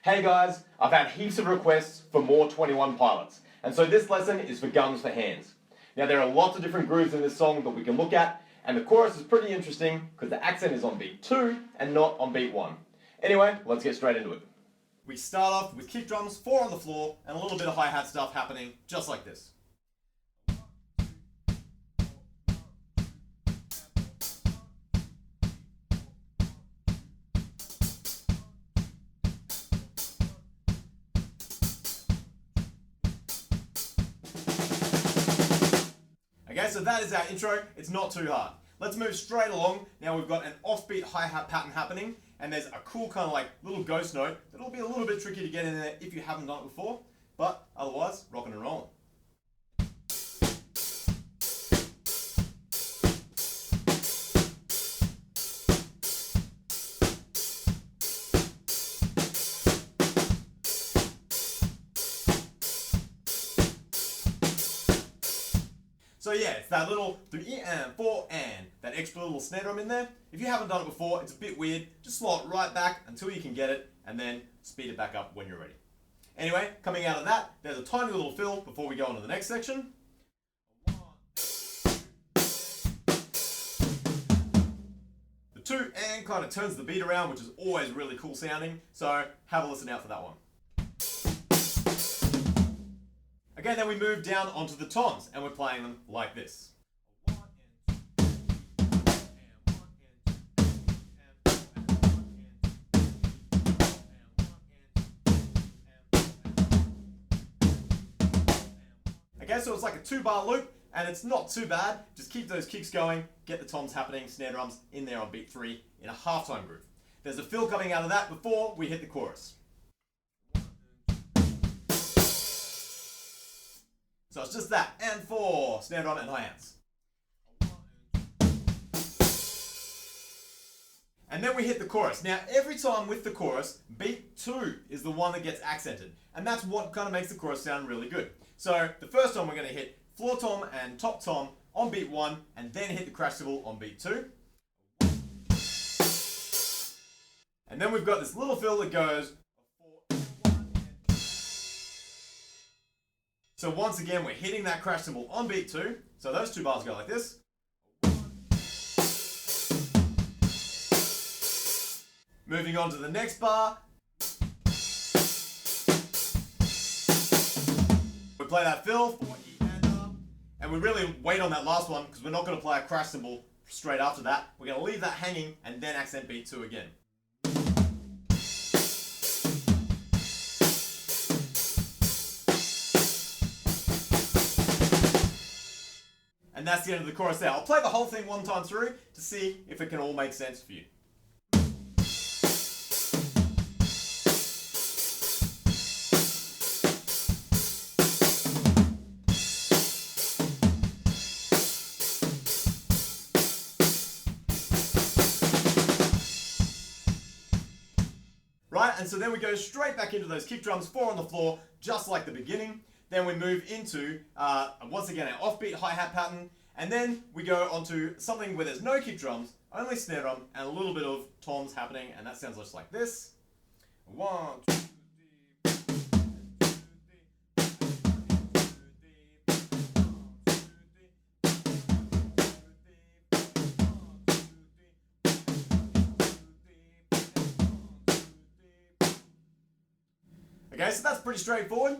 Hey guys, I've had heaps of requests for more 21 Pilots, and so this lesson is for guns for hands. Now there are lots of different grooves in this song that we can look at, and the chorus is pretty interesting because the accent is on beat 2 and not on beat 1. Anyway, let's get straight into it. We start off with kick drums, 4 on the floor, and a little bit of hi-hat stuff happening just like this. Okay, so that is our intro. It's not too hard. Let's move straight along. Now we've got an offbeat hi-hat pattern happening, and there's a cool kind of like little ghost note that'll be a little bit tricky to get in there if you haven't done it before, but otherwise, rocking and rolling. So yeah, it's that little 3 and 4 and that extra little snare drum in there. If you haven't done it before, it's a bit weird. Just slow it right back until you can get it and then speed it back up when you're ready. Anyway, coming out of that, there's a tiny little fill before we go on to the next section. The 2 and kind of turns the beat around, which is always really cool sounding. So have a listen out for that one. Okay, then we move down onto the toms, and we're playing them like this. Okay, so it's like a 2-bar loop, and it's not too bad. Just keep those kicks going, get the toms happening, snare drums in there on beat 3 in a halftime groove. There's a fill coming out of that before we hit the chorus. So it's just that, and 4, snare drum and hi-hats. And then we hit the chorus. Now every time with the chorus, beat 2 is the one that gets accented. And that's what kind of makes the chorus sound really good. So the first time we're going to hit floor tom and top tom on beat 1, and then hit the crash cymbal on beat 2. And then we've got this little fill that goes. So once again, we're hitting that crash cymbal on beat 2. So those 2 bars go like this. Moving on to the next bar. We play that fill, and we really wait on that last one because we're not going to play a crash cymbal straight after that. We're going to leave that hanging and then accent beat 2 again. And that's the end of the chorus there. I'll play the whole thing one time through to see if it can all make sense for you. Right, and so then we go straight back into those kick drums, 4 on the floor, just like the beginning. Then we move into, once again, our offbeat hi-hat pattern. And then we go onto something where there's no kick drums, only snare drum, and a little bit of toms happening. And that sounds just like this. 1, 2, 3. Okay, so that's pretty straightforward.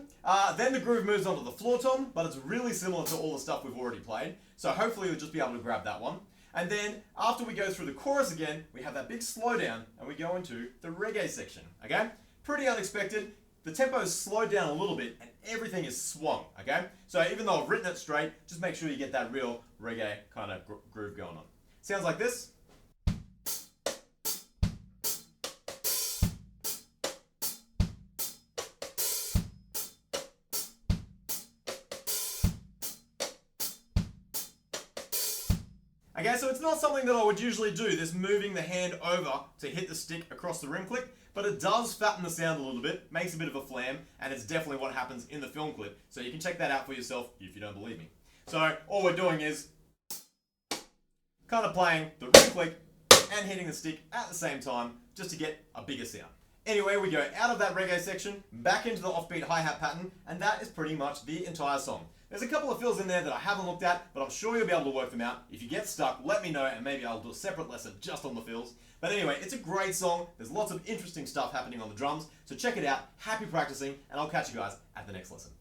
Then the groove moves onto the floor tom, but it's really similar to all the stuff we've already played. So hopefully you'll just be able to grab that one. And then after we go through the chorus again, we have that big slowdown and we go into the reggae section. Okay? Pretty unexpected. The tempo is slowed down a little bit and everything is swung. Okay? So even though I've written it straight, just make sure you get that real reggae kind of groove going on. Sounds like this. Okay, so it's not something that I would usually do, this moving the hand over to hit the stick across the rim click, but it does fatten the sound a little bit, makes a bit of a flam, and it's definitely what happens in the film clip. So you can check that out for yourself if you don't believe me. So all we're doing is kind of playing the rim click and hitting the stick at the same time just to get a bigger sound. Anyway, we go out of that reggae section, back into the offbeat hi-hat pattern, and that is pretty much the entire song. There's a couple of fills in there that I haven't looked at, but I'm sure you'll be able to work them out. If you get stuck, let me know, and maybe I'll do a separate lesson just on the fills. But anyway, it's a great song. There's lots of interesting stuff happening on the drums, so check it out. Happy practicing, and I'll catch you guys at the next lesson.